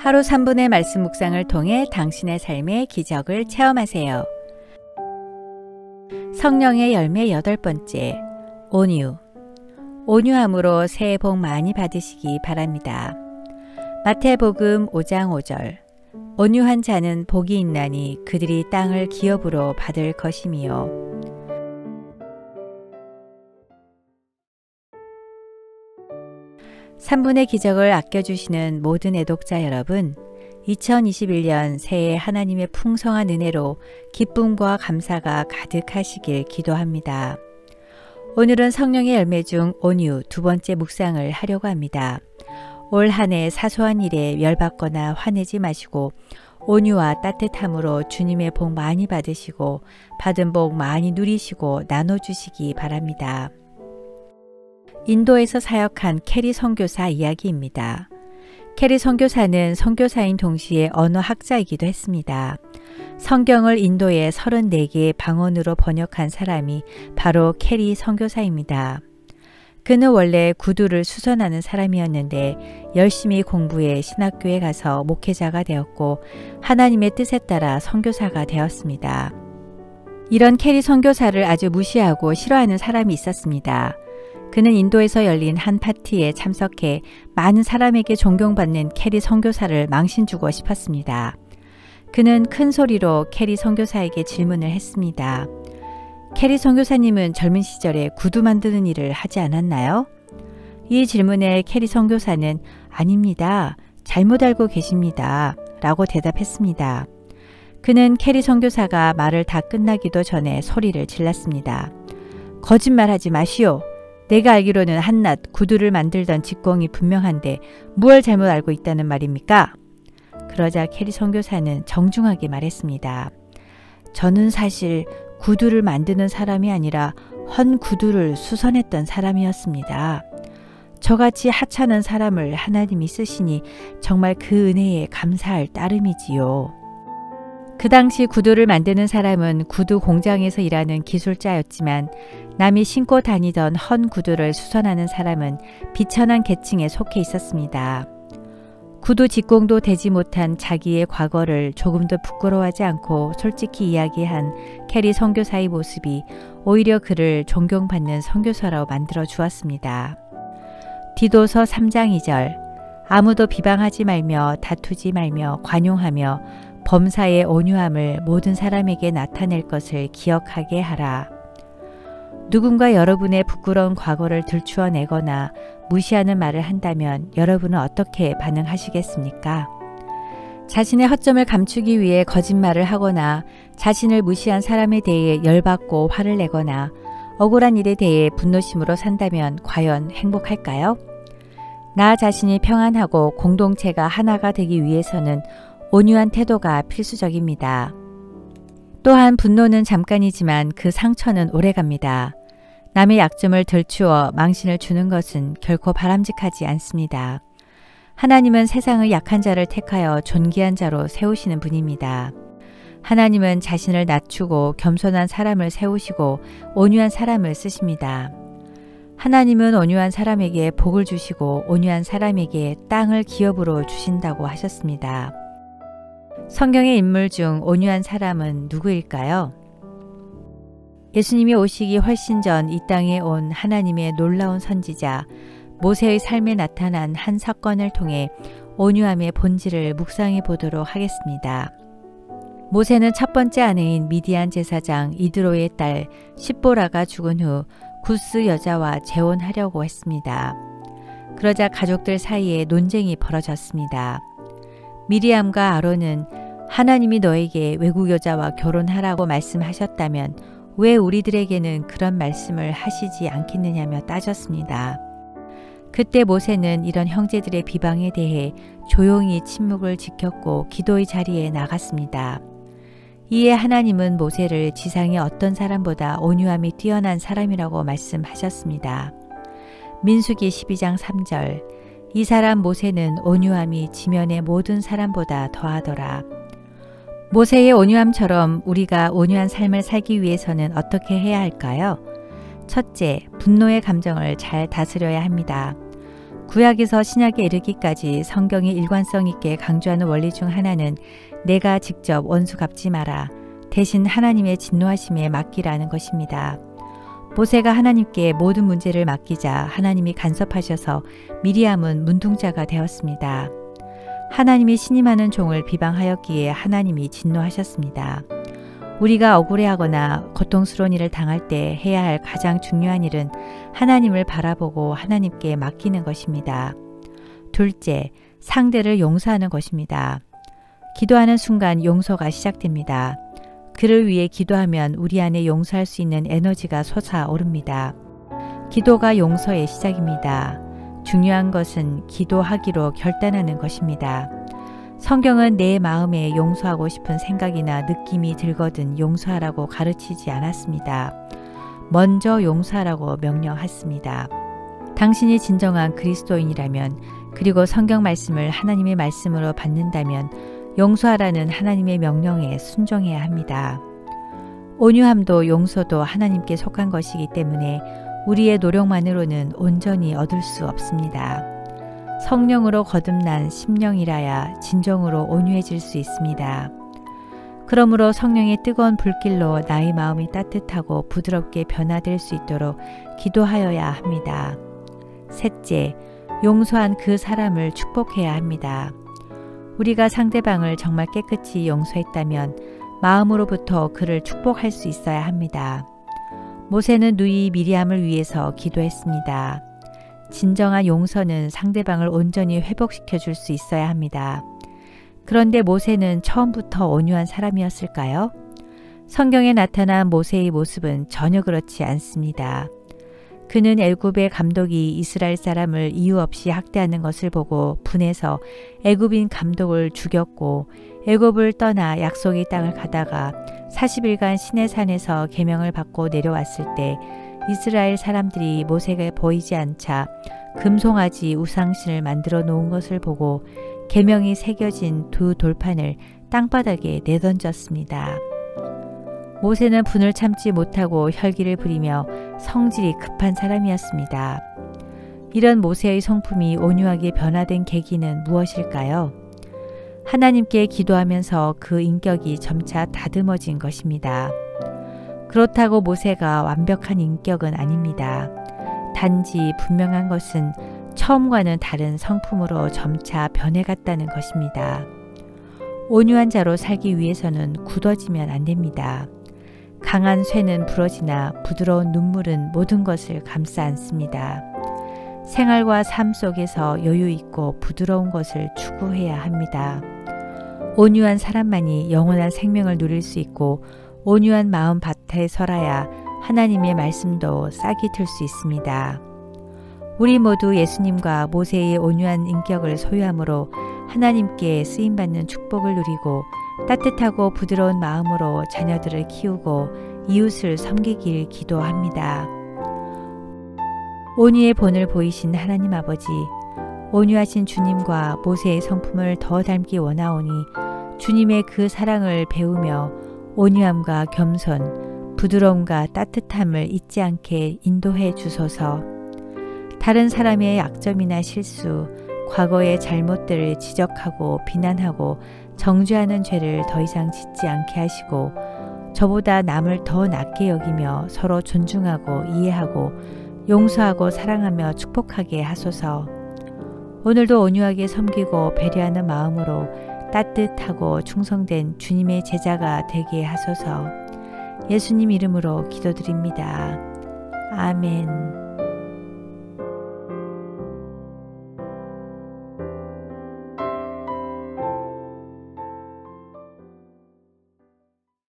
하루 3분의 말씀 묵상을 통해 당신의 삶의 기적을 체험하세요. 성령의 열매 8번째, 온유. 온유함으로 새해 복 많이 받으시기 바랍니다. 마태복음 5장 5절. 온유한 자는 복이 있나니 그들이 땅을 기업으로 받을 것이미요. (3분의) 기적을 아껴주시는 모든 애독자 여러분, 2021년 새해 하나님의 풍성한 은혜로 기쁨과 감사가 가득하시길 기도합니다. 오늘은 성령의 열매 중 온유 2번째 묵상을 하려고 합니다. 올 한 해 사소한 일에 열받거나 화내지 마시고 온유와 따뜻함으로 주님의 복 많이 받으시고 받은 복 많이 누리시고 나눠주시기 바랍니다. 인도에서 사역한 캐리 선교사 이야기입니다. 캐리 선교사는 선교사인 동시에 언어학자이기도 했습니다. 성경을 인도의 34개의 방언으로 번역한 사람이 바로 캐리 선교사입니다. 그는 원래 구두를 수선하는 사람이었는데 열심히 공부해 신학교에 가서 목회자가 되었고 하나님의 뜻에 따라 선교사가 되었습니다. 이런 캐리 선교사를 아주 무시하고 싫어하는 사람이 있었습니다. 그는 인도에서 열린 한 파티에 참석해 많은 사람에게 존경받는 캐리 선교사를 망신주고 싶었습니다. 그는 큰 소리로 캐리 선교사에게 질문을 했습니다. 캐리 선교사님은 젊은 시절에 구두 만드는 일을 하지 않았나요? 이 질문에 캐리 선교사는 아닙니다. 잘못 알고 계십니다. 라고 대답했습니다. 그는 캐리 선교사가 말을 다 끝나기도 전에 소리를 질렀습니다. 거짓말하지 마시오. 내가 알기로는 한낱 구두를 만들던 직공이 분명한데 무얼 잘못 알고 있다는 말입니까? 그러자 캐리 선교사는 정중하게 말했습니다. 저는 사실 구두를 만드는 사람이 아니라 헌 구두를 수선했던 사람이었습니다. 저같이 하찮은 사람을 하나님이 쓰시니 정말 그 은혜에 감사할 따름이지요. 그 당시 구두를 만드는 사람은 구두 공장에서 일하는 기술자였지만 남이 신고 다니던 헌 구두를 수선하는 사람은 비천한 계층에 속해 있었습니다. 구두 직공도 되지 못한 자기의 과거를 조금도 부끄러워하지 않고 솔직히 이야기한 캐리 선교사의 모습이 오히려 그를 존경받는 선교사로 만들어 주었습니다. 디도서 3장 2절. 아무도 비방하지 말며 다투지 말며 관용하며 범사의 온유함을 모든 사람에게 나타낼 것을 기억하게 하라. 누군가 여러분의 부끄러운 과거를 들추어내거나 무시하는 말을 한다면 여러분은 어떻게 반응하시겠습니까? 자신의 허점을 감추기 위해 거짓말을 하거나 자신을 무시한 사람에 대해 열받고 화를 내거나 억울한 일에 대해 분노심으로 산다면 과연 행복할까요? 나 자신이 평안하고 공동체가 하나가 되기 위해서는 온유한 태도가 필수적입니다. 또한 분노는 잠깐이지만 그 상처는 오래갑니다. 남의 약점을 들추어 망신을 주는 것은 결코 바람직하지 않습니다. 하나님은 세상의 약한 자를 택하여 존귀한 자로 세우시는 분입니다. 하나님은 자신을 낮추고 겸손한 사람을 세우시고 온유한 사람을 쓰십니다. 하나님은 온유한 사람에게 복을 주시고 온유한 사람에게 땅을 기업으로 주신다고 하셨습니다. 성경의 인물 중 온유한 사람은 누구일까요? 예수님이 오시기 훨씬 전 이 땅에 온 하나님의 놀라운 선지자 모세의 삶에 나타난 한 사건을 통해 온유함의 본질을 묵상해 보도록 하겠습니다. 모세는 첫 번째 아내인 미디안 제사장 이드로의 딸 십보라가 죽은 후 구스 여자와 재혼하려고 했습니다. 그러자 가족들 사이에 논쟁이 벌어졌습니다. 미리암과 아론은 하나님이 너에게 외국 여자와 결혼하라고 말씀하셨다면 왜 우리들에게는 그런 말씀을 하시지 않겠느냐며 따졌습니다. 그때 모세는 이런 형제들의 비방에 대해 조용히 침묵을 지켰고 기도의 자리에 나갔습니다. 이에 하나님은 모세를 지상의 어떤 사람보다 온유함이 뛰어난 사람이라고 말씀하셨습니다. 민수기 12장 3절. 이 사람 모세는 온유함이 지면의 모든 사람보다 더하더라. 모세의 온유함처럼 우리가 온유한 삶을 살기 위해서는 어떻게 해야 할까요? 첫째, 분노의 감정을 잘 다스려야 합니다. 구약에서 신약에 이르기까지 성경이 일관성 있게 강조하는 원리 중 하나는 내가 직접 원수 갚지 마라. 대신 하나님의 진노하심에 맡기라는 것입니다. 모세가 하나님께 모든 문제를 맡기자 하나님이 간섭하셔서 미리암은 문둥자가 되었습니다. 하나님이 신임하는 종을 비방하였기에 하나님이 진노하셨습니다. 우리가 억울해하거나 고통스러운 일을 당할 때 해야 할 가장 중요한 일은 하나님을 바라보고 하나님께 맡기는 것입니다. 둘째, 상대를 용서하는 것입니다. 기도하는 순간 용서가 시작됩니다. 그를 위해 기도하면 우리 안에 용서할 수 있는 에너지가 솟아오릅니다. 기도가 용서의 시작입니다. 중요한 것은 기도하기로 결단하는 것입니다. 성경은 내 마음에 용서하고 싶은 생각이나 느낌이 들거든 용서하라고 가르치지 않았습니다. 먼저 용서하라고 명령했습니다. 당신이 진정한 그리스도인이라면 그리고 성경 말씀을 하나님의 말씀으로 받는다면 용서하라는 하나님의 명령에 순종해야 합니다. 온유함도 용서도 하나님께 속한 것이기 때문에 우리의 노력만으로는 온전히 얻을 수 없습니다. 성령으로 거듭난 심령이라야 진정으로 온유해질 수 있습니다. 그러므로 성령의 뜨거운 불길로 나의 마음이 따뜻하고 부드럽게 변화될 수 있도록 기도하여야 합니다. 셋째, 용서한 그 사람을 축복해야 합니다. 우리가 상대방을 정말 깨끗이 용서했다면 마음으로부터 그를 축복할 수 있어야 합니다. 모세는 누이 미리암을 위해서 기도했습니다. 진정한 용서는 상대방을 온전히 회복시켜 줄 수 있어야 합니다. 그런데 모세는 처음부터 온유한 사람이었을까요? 성경에 나타난 모세의 모습은 전혀 그렇지 않습니다. 그는 애굽의 감독이 이스라엘 사람을 이유 없이 학대하는 것을 보고 분해서 애굽인 감독을 죽였고 애굽을 떠나 약속의 땅을 가다가 40일간 시내산에서 계명을 받고 내려왔을 때 이스라엘 사람들이 모세가 보이지 않자 금송아지 우상신을 만들어 놓은 것을 보고 계명이 새겨진 두 돌판을 땅바닥에 내던졌습니다. 모세는 분을 참지 못하고 혈기를 부리며 성질이 급한 사람이었습니다. 이런 모세의 성품이 온유하게 변화된 계기는 무엇일까요? 하나님께 기도하면서 그 인격이 점차 다듬어진 것입니다. 그렇다고 모세가 완벽한 인격은 아닙니다. 단지 분명한 것은 처음과는 다른 성품으로 점차 변해갔다는 것입니다. 온유한 자로 살기 위해서는 굳어지면 안 됩니다. 강한 쇠는 부러지나 부드러운 눈물은 모든 것을 감싸 안습니다. 생활과 삶 속에서 여유 있고 부드러운 것을 추구해야 합니다. 온유한 사람만이 영원한 생명을 누릴 수 있고 온유한 마음 밭에 설아야 하나님의 말씀도 싹이 틀 수 있습니다. 우리 모두 예수님과 모세의 온유한 인격을 소유함으로 하나님께 쓰임받는 축복을 누리고 따뜻하고 부드러운 마음으로 자녀들을 키우고 이웃을 섬기길 기도합니다. 온유의 본을 보이신 하나님 아버지, 온유하신 주님과 모세의 성품을 더 닮기 원하오니 주님의 그 사랑을 배우며 온유함과 겸손, 부드러움과 따뜻함을 잊지 않게 인도해 주소서. 다른 사람의 약점이나 실수, 과거의 잘못들을 지적하고 비난하고 정죄하는 죄를 더 이상 짓지 않게 하시고 저보다 남을 더 낮게 여기며 서로 존중하고 이해하고 용서하고 사랑하며 축복하게 하소서. 오늘도 온유하게 섬기고 배려하는 마음으로 따뜻하고 충성된 주님의 제자가 되게 하소서. 예수님 이름으로 기도드립니다. 아멘.